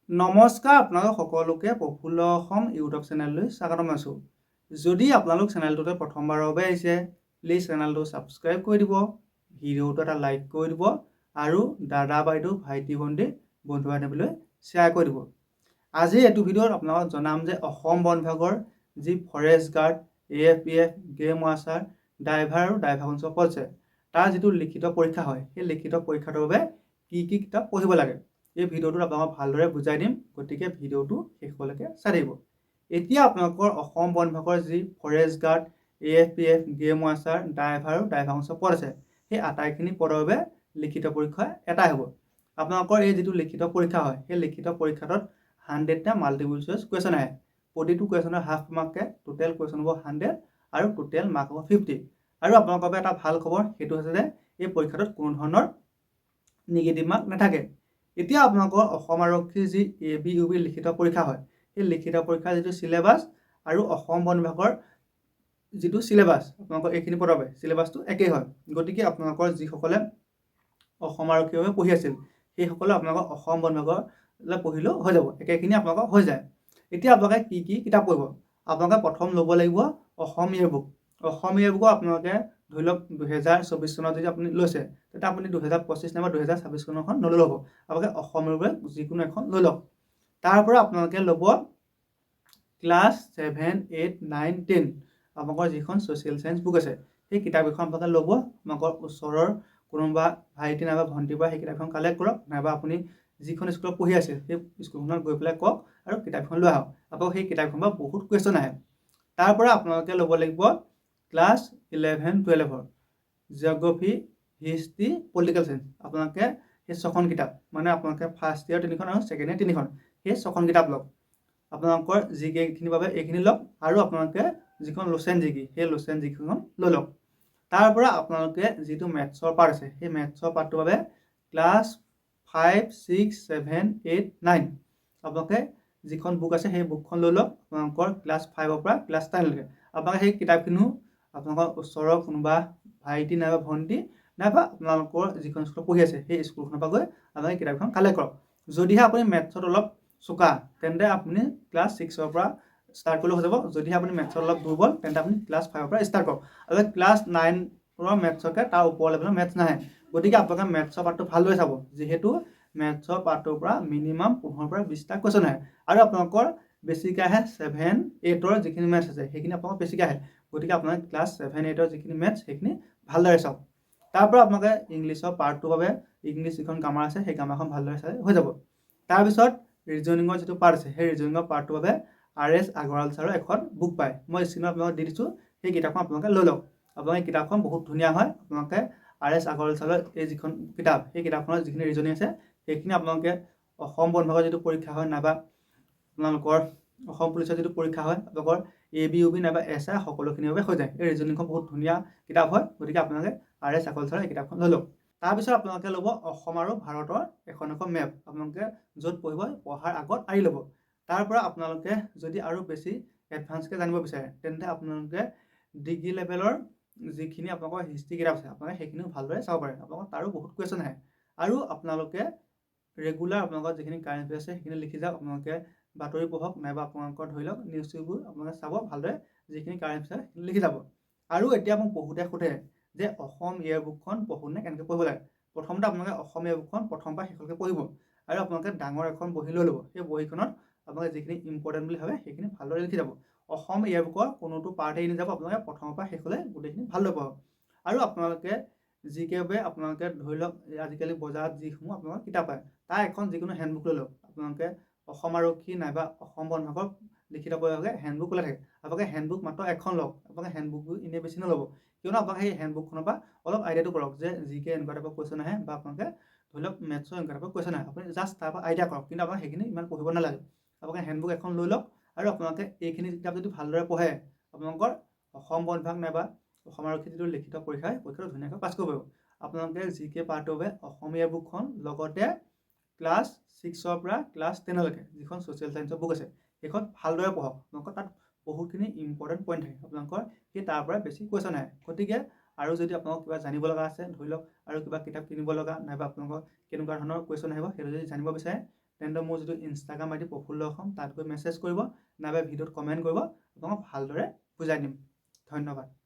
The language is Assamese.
নমস্কাৰ আপোনালোক সকলোকে প্ৰফুল্ল অসম ইউটিউব চেনেললৈ স্বাগতম আছোঁ। যদি আপোনালোক চেনেলটোতে প্ৰথমবাৰৰ বাবে আহিছে, প্লিজ চেনেলটো ছাবস্ক্ৰাইব কৰি দিব, ভিডিঅ'টো এটা লাইক কৰি দিব আৰু দাদা বাইদেউ ভাইটি ভণ্টি বন্ধু বান্ধৱীলৈ শ্বেয়াৰ কৰি দিব। আজি এইটো ভিডিঅ'ত আপোনালোকক জনাম যে অসম বন বিভাগৰ যি forest guard, AFPF, game watcher, driver আৰু ড্ৰাইভাৰ কনষ্টল পদ আছে, তাৰ যিটো লিখিত পৰীক্ষা হয়, সেই লিখিত পৰীক্ষাটোৰ বাবে কি কি কিতাপ পঢ়িব লাগে এই ভিডিঅ'টোত আপোনাক ভালদৰে বুজাই দিম, গতিকে ভিডিঅ'টো শেষলৈকে চাই থাকিব। এতিয়া আপোনালোকৰ অসম বন বিভাগৰ যি forest guard, AFPF, game watcher, driver আৰু ড্ৰাইভাৰ কনষ্টল পদ আছে, সেই আটাইখিনি পদৰ বাবে লিখিত পৰীক্ষা এটাই হ'ব। আপোনালোকৰ এই যিটো লিখিত পৰীক্ষা হয়, সেই লিখিত পৰীক্ষাটোত 100টা মাল্টিপল চইচ কুৱেশ্যন আহে। প্ৰতিটো কুৱেশ্যনৰ হাফ মাৰ্ককে, টোটেল কুৱেশ্যন হ'ব 100 আৰু টোটেল মাৰ্ক হ'ব 50। আৰু আপোনালোকৰ বাবে এটা ভাল খবৰ, সেইটো হৈছে যে এই পৰীক্ষাটোত কোনো ধৰণৰ নিগেটিভ মাৰ্ক নাথাকে। এতিয়া আপোনালোকৰ অসম আৰক্ষীৰ যি ABUB লিখিত পৰীক্ষা হয়, সেই লিখিত পৰীক্ষাৰ যিটো চিলেবাছ আৰু অসম বন বিভাগৰ যিটো চিলেবাছ, আপোনালোকৰ এইখিনি পদৰ বাবে চিলেবাছটো একেই হয়। গতিকে আপোনালোকৰ যিসকলে অসম আৰক্ষীৰ বাবে পঢ়ি আছিল, সেইসকলে আপোনালোকৰ অসম বন বিভাগলৈ পঢ়িলেও হৈ যাব, একেখিনি আপোনালোকৰ হৈ যায়। এতিয়া আপোনালোকে কি কি কিতাপ পঢ়িব? আপোনালোকে প্ৰথম ল'ব লাগিব অসম ইয়েৰবুক। অসম ইয়েৰবুকো আপোনালোকে ধৰি লওক 2024 চনত যদি আপুনি লৈছে, তেতিয়া আপুনি 2025 নাইবা 2026 চনৰখন নল'লেও হ'ব। আপোনালোকে অসম ইয়েৰবুক যিকোনো এখন লৈ লওক। তাৰ পৰা আপোনালোকে ল'ব ক্লাছ 7, 8, 9, 10 আপোনালোকৰ যিখন ছ'চিয়েল চায়েন্স বুক আছে, সেই কিতাপকেইখন আপোনালোকে ল'ব। আপোনালোকৰ ওচৰৰ কোনোবা ভাইটি নাইবা ভণ্টিৰ পৰা সেই কিতাপখন কালেক্ট কৰক, নাইবা আপুনি যিখন স্কুলত পঢ়ি আছে সেই স্কুলখনত গৈ পেলাই কওক আৰু কিতাপখন লৈ আহক। আকৌ সেই কিতাপখনৰ পৰা বহুত কুৱেশ্যন আহে। তাৰ পৰা আপোনালোকে ল'ব লাগিব ক্লাছ 11, 12ৰ জিঅ'গ্ৰাফী, হিষ্ট্ৰী, পলিটিকেল চায়েন্স। আপোনালোকে সেই 6খন কিতাপ, মানে আপোনালোকে ফাৰ্ষ্ট ইয়েৰ 3খন আৰু ছেকেণ্ড ইয়েৰ 3খন, সেই 6খন কিতাপ লওক। আপোনালোকৰ জিকেখিনিৰ বাবে এইখিনি লওক আৰু আপোনালোকে যিখন লোচেন জিকি, সেই লোচেন জিকিখন লৈ লওক। তাৰ পৰা আপোনালোকে যিটো মেথছৰ পাৰ্ট আছে, সেই মেথছৰ পাৰ্টটোৰ বাবে ক্লাছ 5, 6, 7, 8, 9 আপোনালোকে যিখন বুক আছে সেই বুকখন লৈ লওক। আপোনালোকৰ ক্লাছ 5ৰ পৰা ক্লাছ 10লৈকে আপোনালোকে সেই কিতাপখিনিও আপোনালোকৰ ওচৰৰ কোনোবা ভাইটি নাইবা ভণ্টি নাইবা আপোনালোকৰ যিখন স্কুলত পঢ়ি আছে সেই স্কুলখনৰ পৰা গৈ আপোনালোকে কিতাপখন কালেক্ট কৰক। যদিহে আপুনি মেথছত অলপ চোকা, তেন্তে আপুনি ক্লাছ 6ৰ পৰা ষ্টাৰ্ট কৰিলেও হৈ যাব। যদিহে আপুনি মেথছত অলপ দুৰ্বল, তেন্তে আপুনি ক্লাছ 5ৰ পৰা ষ্টাৰ্ট কৰক। আৰু ক্লাছ 9ৰ মেথছতকৈ তাৰ ওপৰ লেভেলৰ মেথছ নাহে। গতিকে আপোনালোকে মেথছৰ পাৰ্টটো ভালদৰে চাব, যিহেতু মেথছৰ পাৰ্টটোৰ পৰা মিনিমাম 15ৰ পৰা 20টা কুৱেশ্যন আহে। আৰু আপোনালোকৰ বেছিকৈ আহে 7, 8ৰ যিখিনি মেথছ আছে, সেইখিনি আপোনালোকৰ বেছিকৈ আহে। গতিকে আপোনালোকে ক্লাছ 7, 8ৰ যিখিনি মেথছ, সেইখিনি ভালদৰে চাওক। তাৰ পৰা আপোনালোকে ইংলিছৰ পাৰ্টটোৰ বাবে ইংলিছ যিখন গ্ৰামাৰ আছে, সেই গ্ৰামাৰখন ভালদৰে চাই হৈ যাব। তাৰপিছত ৰিজনিঙৰ যিটো পাৰ্ট আছে, সেই ৰিজনিঙৰ পাৰ্টটোৰ বাবে RS আগৰৱাল ছাৰৰ এখন বুক পায়, মই স্ক্ৰীনত আপোনালোকক দি দিছোঁ। সেই কিতাপখন আপোনালোকে লৈ লওক। আপোনালোকে কিতাপখন বহুত ধুনীয়া হয়। আপোনালোকে RS আগৰৱাল ছাৰৰ এই যিখন কিতাপ, সেই কিতাপখনৰ যিখিনি ৰিজনিং আছে, সেইখিনি আপোনালোকে অসম বন বিভাগৰ যিটো পৰীক্ষা হয়, নাইবা আপোনালোকৰ অসম পুলিচৰ যিটো পৰীক্ষা হয়, আপোনালোকৰ ABUB নাইবা SI সকলোখিনিৰ বাবে হৈ যায়। এই ৰিজনিংখন বহুত ধুনীয়া কিতাপ হয়। গতিকে আপোনালোকে RS আগৰৱাল ছাৰৰ এই কিতাপখন লৈ লওক। তাৰপিছত আপোনালোকে ল'ব অসম আৰু ভাৰতৰ এখন মেপ। আপোনালোকে য'ত পঢ়িব, পঢ়াৰ আগত আঁৰি ল'ব। তাৰ পৰা আপোনালোকে যদি আৰু বেছি এডভান্সকৈ জানিব বিচাৰে, তেন্তে আপোনালোকে ডিগ্ৰী লেভেলৰ যিখিনি আপোনালোকৰ হিষ্ট্ৰী কিতাপ আছে, আপোনালোকে সেইখিনিও ভালদৰে চাব পাৰে। আপোনালোকৰ তাৰো বহুত কুৱেশ্যন আহে। আৰু আপোনালোকে ৰেগুলাৰ আপোনালোকৰ যিখিনি কাৰেণ্ট এফেয়াৰ্ছ আছে, সেইখিনি লিখি যাওক। আপোনালোকে বাতৰি পঢ়ক, নাইবা আপোনালোকৰ ধৰি লওক নিউজ চিউজবোৰ আপোনালোকে চাব ভালদৰে, যিখিনি কাৰেণ্ট এফেয়াৰ্ছ সেইখিনি লিখি যাব। আৰু এতিয়া মোক বহুতে সোধে যে অসম ইয়েৰবুকখন পঢ়োঁতে কেনেকৈ পঢ়িব লাগে। প্ৰথমতে আপোনালোকে অসম ইয়েৰবুকখন প্ৰথমৰ পৰা শেষলৈকে পঢ়িব আৰু আপোনালোকে ডাঙৰ এখন বহি লৈ ল'ব। সেই বহীখনত আপোনালোকে যিখিনি ইম্পৰ্টেণ্ট বুলি ভাবে সেইখিনি ভালদৰে লিখি যাব। অসম ইয়েৰবুকৰ কোনোটো পাৰ্টেই নাযাব, আপোনালোকে প্ৰথমৰ পৰা শেষলৈ গোটেইখিনি ভালদৰে পঢ়ক। আৰু আপোনালোকে যিকেইবাবে আপোনালোকে ধৰি লওক আজিকালি বজাৰত যিসমূহ আপোনালোকৰ কিতাপ পায়, তাৰ এখন যিকোনো হেণ্ডবুক লৈ লওক। আপোনালোকে অসম আৰক্ষী নাইবা অসম বন বিভাগৰ লিখিত পৰীক্ষাৰ হেণ্ডবুক ওলাই থাকে, আপোনালোকে হেণ্ডবুক মাত্ৰ এখন লওক। আপোনালোকে হেণ্ডবুকবোৰ এনেই বেছি নল'ব, কিয়নো আপোনালোকে সেই হেণ্ডবুকখনৰ পৰা অলপ আইডিয়াটো কৰক যে জিকে এনেকুৱা টাইপৰ কুৱেশ্যন আহে, বা আপোনালোকে ধৰি লওক মেথছৰ এনেকুৱা টাইপৰ কুৱেশ্যন আহে। আপুনি জাষ্ট তাৰ পৰা আইডিয়া কৰক, কিন্তু আপোনালোকে সেইখিনি ইমান পঢ়িব নালাগে। আপোনালোকে হেণ্ডবুক এখন লৈ লওক আৰু আপোনালোকে এইখিনি কিতাপ যদি ভালদৰে পঢ়ে, আপোনালোকৰ অসম বন বিভাগ নাইবা অসম আৰক্ষী যিটো লিখিত পৰীক্ষা, পৰীক্ষাটো ধুনীয়াকৈ পাছ কৰিব পাৰিব। আপোনালোকে জিকে পাৰ্টৰ বাবে অসম ইয়েৰবুকখন, লগতে ক্লাছ 6ৰ পৰা ক্লাছ 10লৈকে যিখন ছ'চিয়েল চায়েন্সৰ বুক আছে, সেইখন ভালদৰে পঢ়ক। আপোনালোকৰ তাত বহুতখিনি ইম্পৰ্টেণ্ট পইণ্ট থাকে, আপোনালোকৰ সেই তাৰ পৰা বেছি কুৱেশ্যন আহে। গতিকে আৰু যদি আপোনালোক কিবা জানিব লগা আছে, ধৰি লওক আৰু কিবা কিতাপ কিনিব লগা, নাইবা আপোনালোকৰ কেনেকুৱা ধৰণৰ কুৱেশ্যন আহিব, সেইটো যদি জানিব বিচাৰে, তেন্তে মোৰ যিটো ইনষ্টাগ্ৰাম আইডি প্ৰফুল্ল অসম তাত গৈ মেছেজ কৰিব, নাইবা ভিডিঅ'ত কমেণ্ট কৰিব, আপোনাক ভালদৰে বুজাই দিম। ধন্যবাদ।